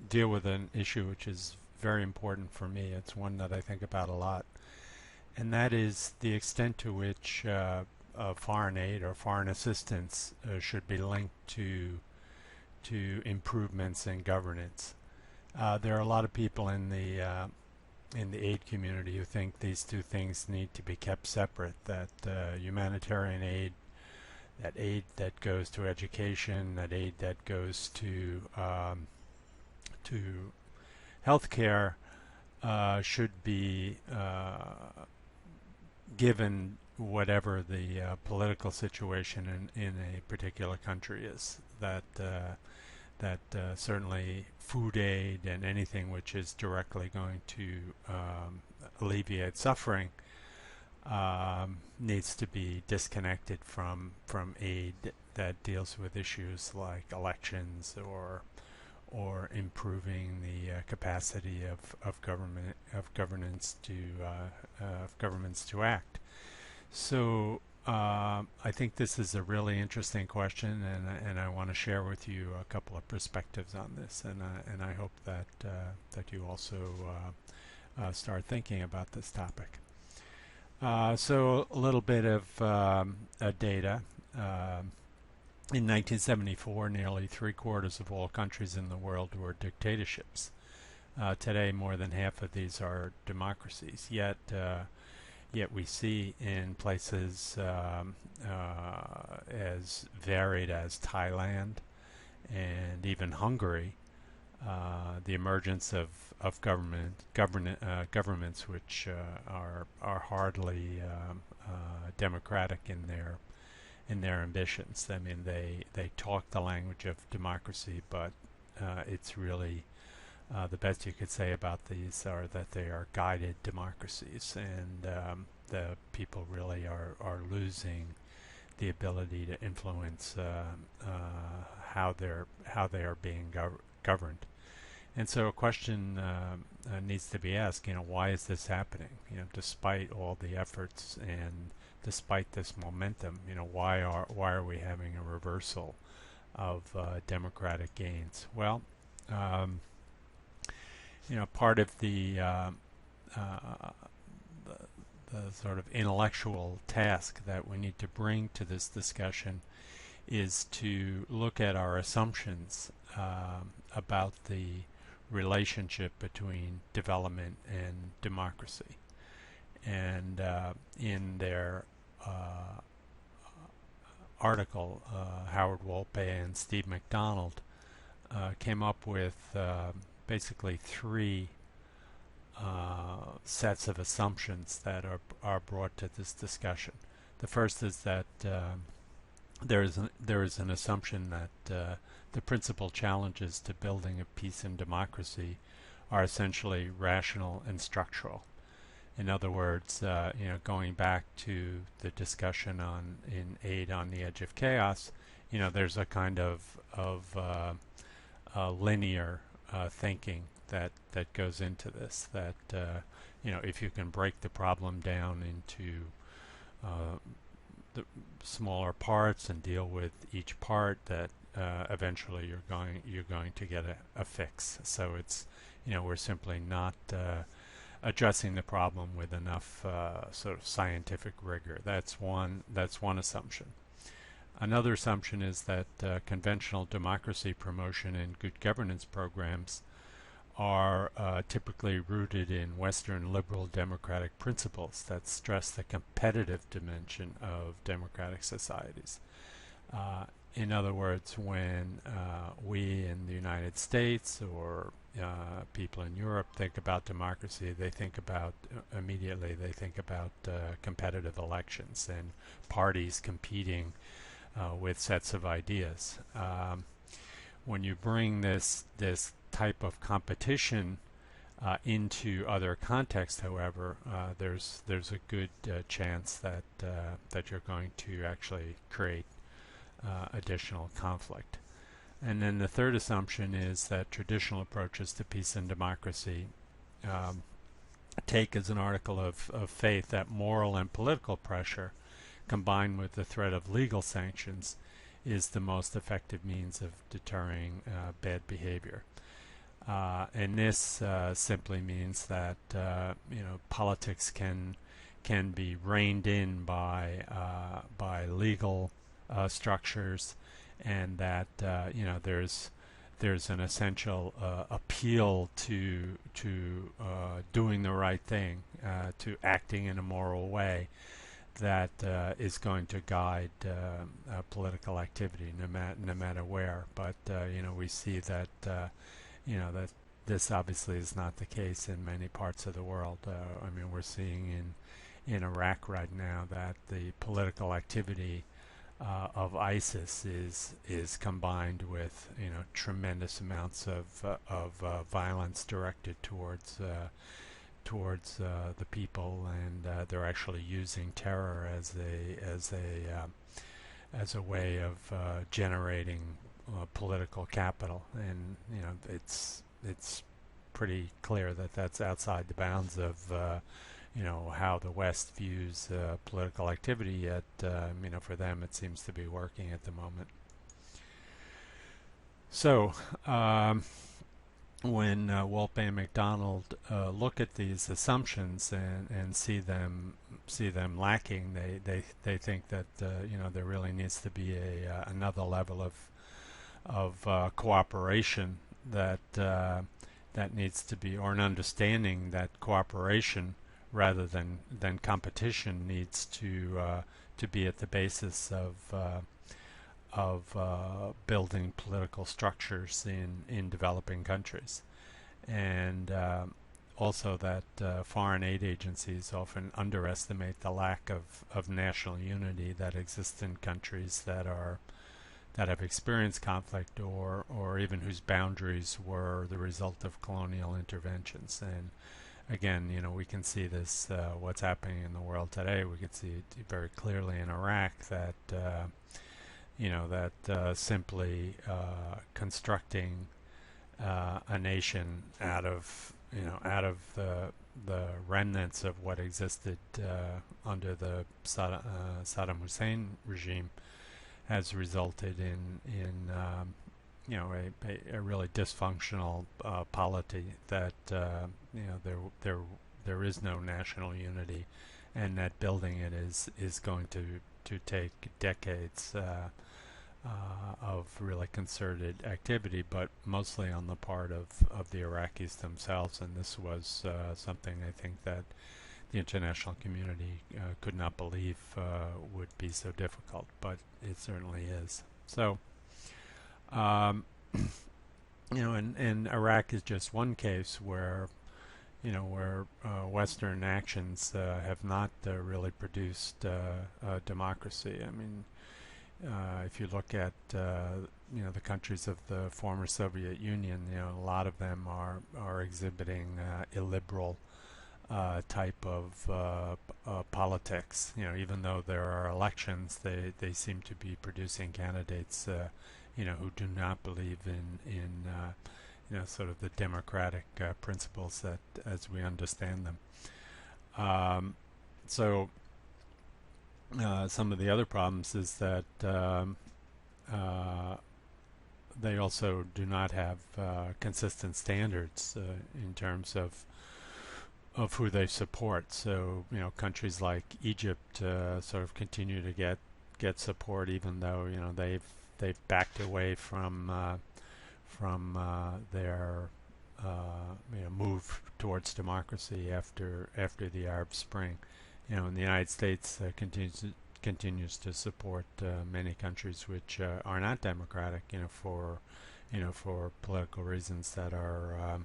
deal with an issue which is very important for me. It's one that I think about a lot, and that is the extent to which foreign aid or foreign assistance should be linked to improvements in governance. There are a lot of people in the aid community who think these two things need to be kept separate. That humanitarian aid, that aid that goes to education, that aid that goes to healthcare should be given whatever the political situation in a particular country is. That certainly food aid and anything which is directly going to alleviate suffering needs to be disconnected from aid that deals with issues like elections or improving the capacity of governments to act. So I think this is a really interesting question, and I want to share with you a couple of perspectives on this, and I hope that you also start thinking about this topic. So a little bit of data. In 1974, nearly three-quarters of all countries in the world were dictatorships. Today, more than half of these are democracies. Yet we see in places as varied as Thailand and even Hungary the emergence of governments which are hardly democratic in their ambitions. I mean, they talk the language of democracy, but it's really the best you could say about these are that they are guided democracies, and the people really are losing the ability to influence how they are being governed. And so a question needs to be asked. Why is this happening? Despite all the efforts and despite this momentum, why are we having a reversal of democratic gains? Well, part of the sort of intellectual task that we need to bring to this discussion is to look at our assumptions about the relationship between development and democracy. And in their article, Howard Wolpe and Steve MacDonald came up with basically three sets of assumptions that are brought to this discussion. The first is that there is an assumption that the principal challenges to building a peace and democracy are essentially rational and structural. In other words, going back to the discussion in Aid on the Edge of Chaos, there's a kind of linear thinking that goes into this. That if you can break the problem down into the smaller parts and deal with each part, that eventually you're going to get a fix. So it's we're simply not addressing the problem with enough sort of scientific rigor. That's one assumption. Another assumption is that conventional democracy promotion and good governance programs are typically rooted in Western liberal democratic principles that stress the competitive dimension of democratic societies. In other words, when we in the United States or people in Europe think about democracy, they think about immediately competitive elections and parties competing with sets of ideas. When you bring this type of competition into other contexts, however, there's a good chance that you're going to actually create additional conflict. And then the third assumption is that traditional approaches to peace and democracy take as an article of faith that moral and political pressure combined with the threat of legal sanctions is the most effective means of deterring bad behavior. And this simply means that politics can be reined in by legal structures, and that there's an essential appeal to doing the right thing, to acting in a moral way that is going to guide political activity no matter where. But we see that that this obviously is not the case in many parts of the world. I mean, we're seeing in Iraq right now that the political activity of ISIS is combined with tremendous amounts of violence directed towards the people, and they're actually using terror as a way of generating political capital, and it's pretty clear that that's outside the bounds of how the West views political activity. Yet for them it seems to be working at the moment. So when Wolpe and McDonald look at these assumptions and see them lacking, they think that there really needs to be another level of cooperation that needs to be, or an understanding that cooperation rather than competition needs to be at the basis of building political structures in developing countries, and also that foreign aid agencies often underestimate the lack of national unity that exists in countries that have experienced conflict, or even whose boundaries were the result of colonial interventions. And again, we can see this, what's happening in the world today. We can see it very clearly in Iraq that simply constructing a nation out of the remnants of what existed under the Saddam Hussein regime has resulted in a really dysfunctional polity that there is no national unity, and that building it is going to take decades of really concerted activity, but mostly on the part of the Iraqis themselves. And this was something I think that the international community could not believe would be so difficult, but it certainly is. So, and Iraq is just one case where Western actions have not really produced democracy. I mean, if you look at the countries of the former Soviet Union, a lot of them are exhibiting illiberal type of politics. Even though there are elections, they seem to be producing candidates who do not believe in sort of the democratic principles that as we understand them. So some of the other problems is that they also do not have consistent standards in terms of who they support. So countries like Egypt sort of continue to get support, even though they've backed away from their move towards democracy after the Arab Spring. And the United States continues to support many countries which are not democratic, for political reasons that are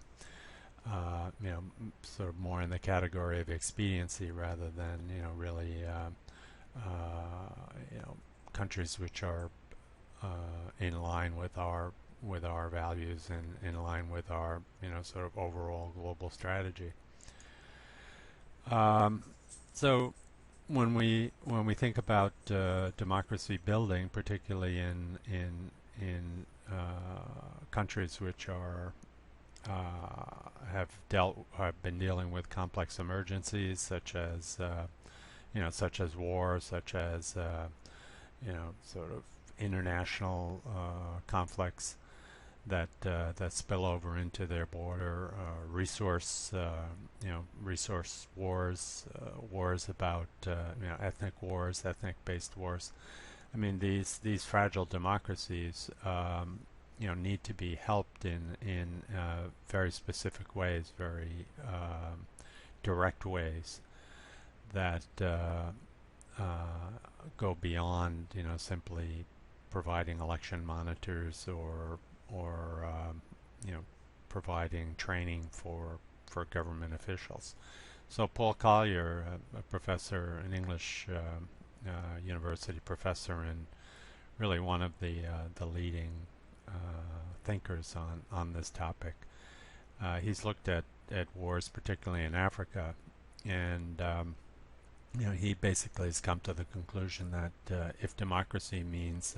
sort of more in the category of expediency rather than really countries which are in line with our values and in line with our sort of overall global strategy. So when we think about democracy building, particularly in countries which are have been dealing with complex emergencies such as war, such as sort of international conflicts, that spill over into their border, resource wars, wars about ethnic wars, ethnic-based wars. I mean, these fragile democracies, need to be helped in very specific ways, very direct ways that go beyond, simply providing election monitors or providing training for government officials. So Paul Collier, a professor, an English university professor, and really one of the leading thinkers on this topic. He's looked at wars, particularly in Africa, and he basically has come to the conclusion that if democracy means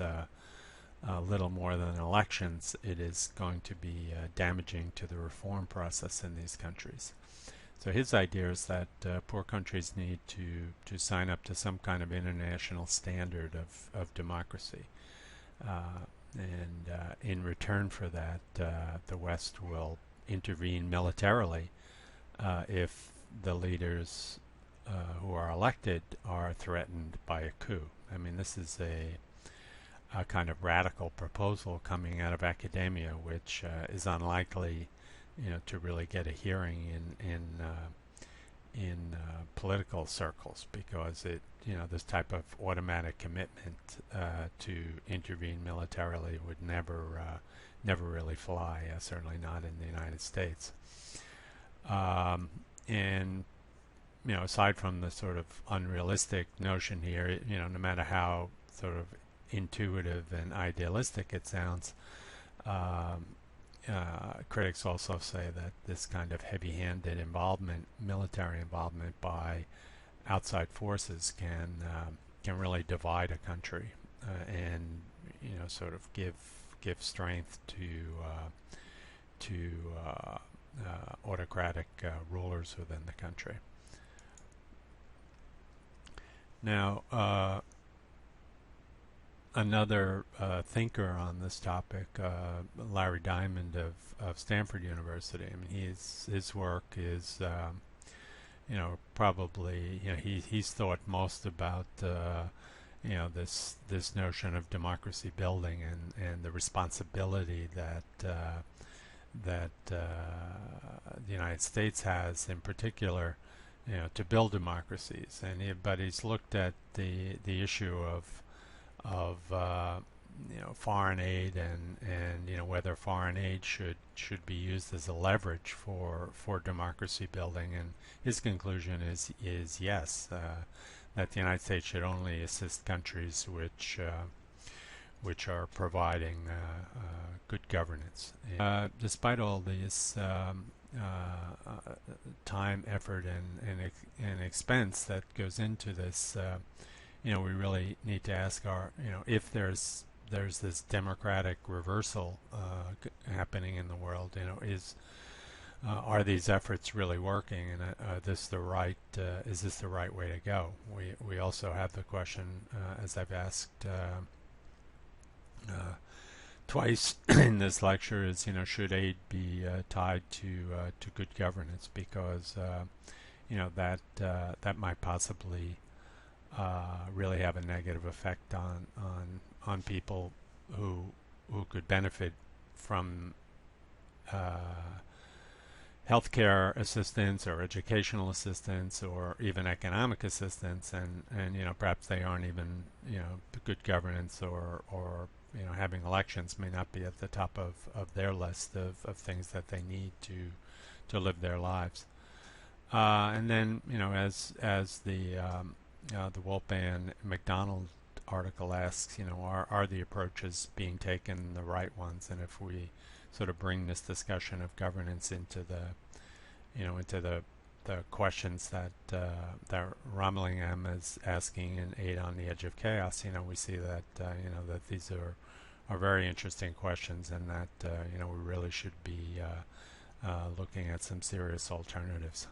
little more than elections, it is going to be damaging to the reform process in these countries. So his idea is that poor countries need to sign up to some kind of international standard of democracy. And in return for that, the West will intervene militarily if the leaders who are elected are threatened by a coup. I mean, this is a kind of radical proposal coming out of academia, which is unlikely, to really get a hearing in political circles, because this type of automatic commitment to intervene militarily would never really fly, certainly not in the United States. And aside from the sort of unrealistic notion here, no matter how sort of intuitive and idealistic it sounds, critics also say that this kind of heavy-handed involvement, military involvement by outside forces, can really divide a country and sort of give strength to autocratic rulers within the country. Now, another thinker on this topic, Larry Diamond of Stanford University. I mean, his work is, probably, he's thought most about, this notion of democracy building and the responsibility that the United States has, in particular, to build democracies. But he's looked at the issue of foreign aid and whether foreign aid should be used as a leverage for democracy building, and his conclusion is yes, that the United States should only assist countries which are providing good governance. Despite all this time, effort, and expense that goes into this, we really need to ask if there's this democratic reversal happening in the world, are these efforts really working, and is this the right way to go? We also have the question, as I've asked twice in this lecture, is should aid be tied to good governance, because that might possibly really have a negative effect on people who could benefit from healthcare assistance or educational assistance or even economic assistance, and perhaps they aren't even good governance, or having elections may not be at the top of their list of things that they need to live their lives. And then as the Wolpan McDonald article asks, are the approaches being taken the right ones? And if we sort of bring this discussion of governance into the questions that Ramlingham is asking in Aid on the Edge of Chaos, we see that that these are very interesting questions, and that we really should be looking at some serious alternatives.